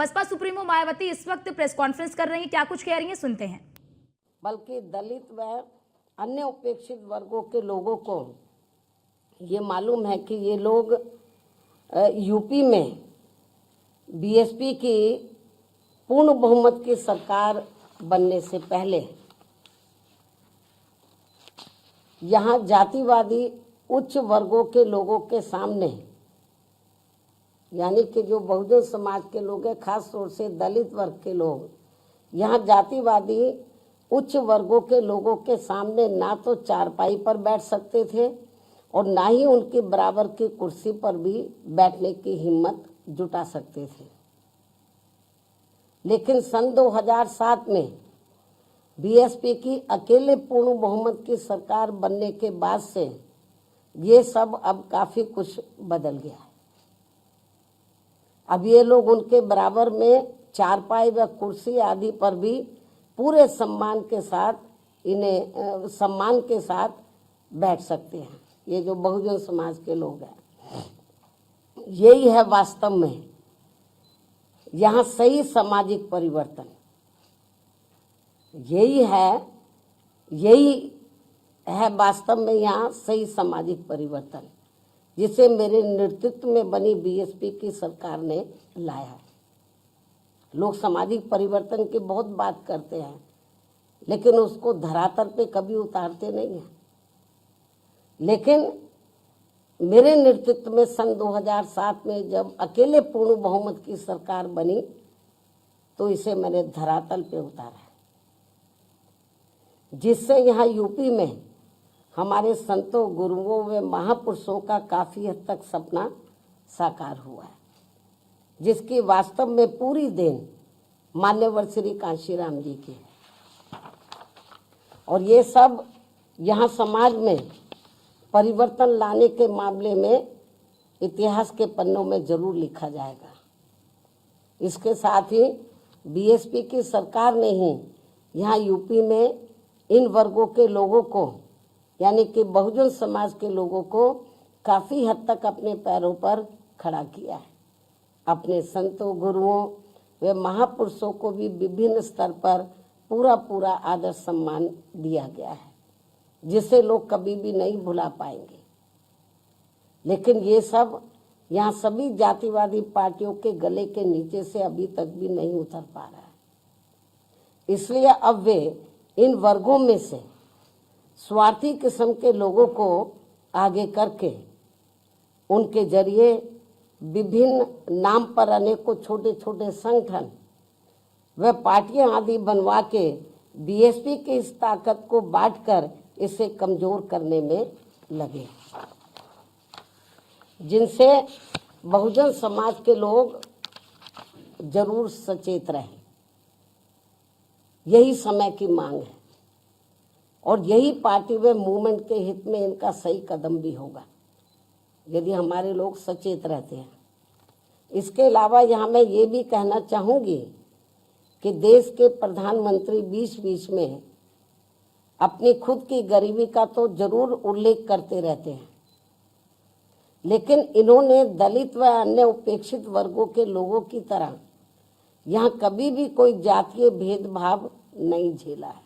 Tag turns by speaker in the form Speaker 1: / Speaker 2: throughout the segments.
Speaker 1: Baspa supremo Mayawati इस वक्त press conference कर रही हैं, क्या कुछ कह रही हैं, सुनते हैं।
Speaker 2: बल्कि दलित व अन्य उपेक्षित वर्गों के लोगों को ये मालूम है कि ये लोग यूपी में बीएसपी की पूर्ण बहुमत की सरकार बनने से पहले यहाँ जातिवादी उच्च वर्गों के लोगों के सामने, यानी कि जो बहुजन समाज के लोग हैं, खास तौर से दलित वर्ग के लोग, यहाँ जातिवादी उच्च वर्गों के लोगों के सामने ना तो चारपाई पर बैठ सकते थे और ना ही उनकी बराबर की कुर्सी पर भी बैठने की हिम्मत जुटा सकते थे। लेकिन सन 2007 में बीएसपी की अकेले पूर्ण बहुमत की सरकार बनने के बाद से ये सब अब काफी कुछ बदल गया है। अब ये लोग उनके बराबर में चारपाई व कुर्सी आदि पर भी पूरे सम्मान के साथ बैठ सकते हैं। ये जो बहुजन समाज के लोग हैं, यही है वास्तव में यहाँ सही सामाजिक परिवर्तन। यही है वास्तव में यहाँ सही सामाजिक परिवर्तन, जिसे मेरे नेतृत्व में बनी बीएसपी की सरकार ने लाया है। लोग सामाजिक परिवर्तन की बहुत बात करते हैं, लेकिन उसको धरातल पे कभी उतारते नहीं हैं। लेकिन मेरे नेतृत्व में सन 2007 में जब अकेले पूर्ण बहुमत की सरकार बनी, तो इसे मैंने धरातल पे उतारा है, जिससे यहाँ यूपी में हमारे संतों, गुरुओं व महापुरुषों का काफी हद तक सपना साकार हुआ है, जिसकी वास्तव में पूरी देन मान्यवर श्री कांशीराम जी की है। और ये सब यहाँ समाज में परिवर्तन लाने के मामले में इतिहास के पन्नों में जरूर लिखा जाएगा। इसके साथ ही बीएसपी की सरकार ने ही यहाँ यूपी में इन वर्गों के लोगों को, यानी कि बहुजन समाज के लोगों को काफ़ी हद तक अपने पैरों पर खड़ा किया है। अपने संतों, गुरुओं व महापुरुषों को भी विभिन्न स्तर पर पूरा आदर सम्मान दिया गया है, जिसे लोग कभी भी नहीं भुला पाएंगे। लेकिन ये सब यहाँ सभी जातिवादी पार्टियों के गले के नीचे से अभी तक भी नहीं उतर पा रहा है। इसलिए अब वे इन वर्गों में से स्वार्थी किस्म के लोगों को आगे करके उनके जरिए विभिन्न नाम पर अनेकों छोटे छोटे संगठन व पार्टियां आदि बनवा के बीएसपी की इस ताकत को बांटकर इसे कमजोर करने में लगे, जिनसे बहुजन समाज के लोग जरूर सचेत रहें। यही समय की मांग है और यही पार्टी व मूवमेंट के हित में इनका सही कदम भी होगा, यदि हमारे लोग सचेत रहते हैं। इसके अलावा यहाँ मैं ये भी कहना चाहूँगी कि देश के प्रधानमंत्री बीच बीच में अपनी खुद की गरीबी का तो जरूर उल्लेख करते रहते हैं, लेकिन इन्होंने दलित व अन्य उपेक्षित वर्गों के लोगों की तरह यहाँ कभी भी कोई जातीय भेदभाव नहीं झेला है,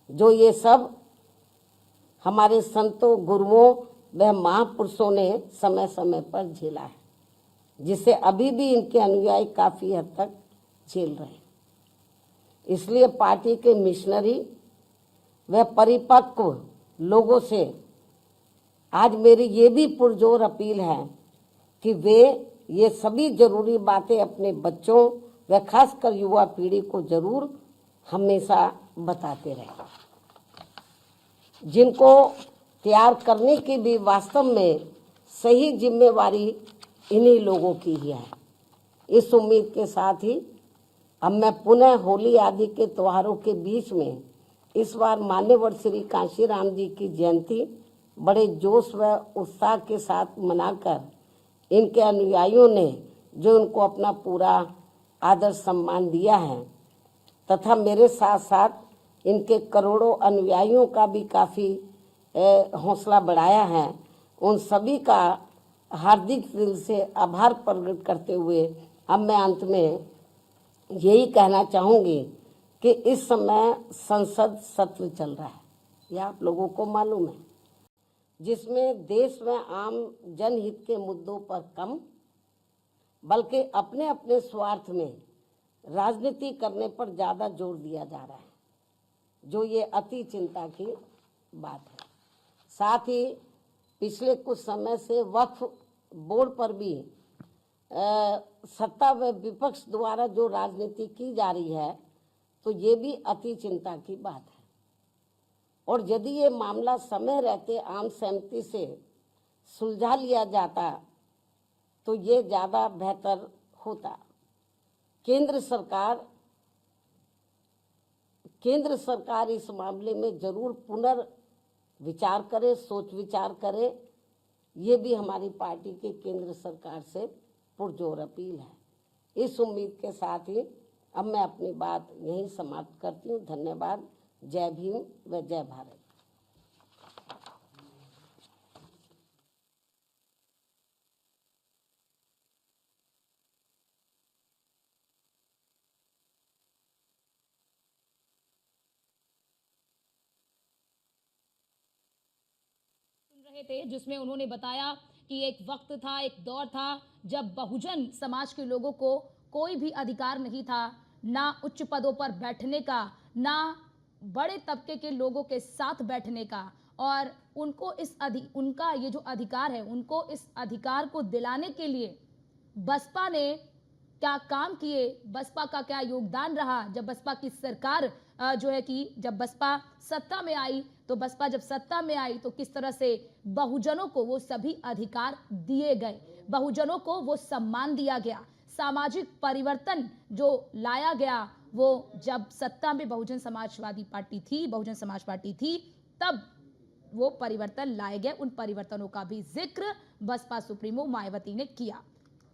Speaker 2: जो ये सब हमारे संतों, गुरुओं व महापुरुषों ने समय समय पर झेला है, जिसे अभी भी इनके अनुयायी काफी हद तक झेल रहे हैं। इसलिए पार्टी के मिशनरी व परिपक्व लोगों से आज मेरी ये भी पुरजोर अपील है कि वे ये सभी जरूरी बातें अपने बच्चों व खासकर युवा पीढ़ी को जरूर हमेशा बताते रहें, जिनको तैयार करने की भी वास्तव में सही जिम्मेवारी इन्हीं लोगों की ही है। इस उम्मीद के साथ ही अब मैं पुनः होली आदि के त्योहारों के बीच में इस बार मान्यवर श्री कांशीराम जी की जयंती बड़े जोश व उत्साह के साथ मनाकर इनके अनुयायियों ने जो इनको अपना पूरा आदर सम्मान दिया है तथा मेरे साथ साथ इनके करोड़ों अनुयायियों का भी काफ़ी हौसला बढ़ाया है, उन सभी का हार्दिक दिल से आभार प्रकट करते हुए अब मैं अंत में यही कहना चाहूँगी कि इस समय संसद सत्र चल रहा है, यह आप लोगों को मालूम है, जिसमें देश में आम जनहित के मुद्दों पर कम बल्कि अपने अपने स्वार्थ में राजनीति करने पर ज़्यादा जोर दिया जा रहा है, जो ये अति चिंता की बात है। साथ ही पिछले कुछ समय से वक्फ बोर्ड पर भी सत्ता व विपक्ष द्वारा जो राजनीति की जा रही है, तो ये भी अति चिंता की बात है। और यदि ये मामला समय रहते आम सहमति से सुलझा लिया जाता तो ये ज़्यादा बेहतर होता। केंद्र सरकार इस मामले में जरूर पुनर्विचार करे, सोच विचार करे, ये भी हमारी पार्टी की केंद्र सरकार से पुरजोर अपील है। इस उम्मीद के साथ ही अब मैं अपनी बात यहीं समाप्त करती हूँ। धन्यवाद। जय भीम व जय भारत।
Speaker 1: रहे थे जिसमें उन्होंने बताया कि एक वक्त था, एक दौर था जब बहुजन समाज के लोगों को कोई भी अधिकार नहीं था, ना उच्च पदों पर बैठने का, ना बड़े तबके के लोगों के साथ बैठने का, और उनको उनका ये जो अधिकार है, उनको इस अधिकार को दिलाने के लिए बसपा ने क्या काम किए, बसपा का क्या योगदान रहा। जब बसपा की सरकार जो है कि जब बसपा सत्ता में आई, तो बसपा जब सत्ता में आई तो किस तरह से बहुजनों को वो सभी अधिकार दिए गए, बहुजनों को वो सम्मान दिया गया, सामाजिक परिवर्तन जो लाया गया, वो जब सत्ता में बहुजन समाज पार्टी थी, तब वो परिवर्तन लाए गए। उन परिवर्तनों का भी जिक्र बसपा सुप्रीमो मायावती ने किया।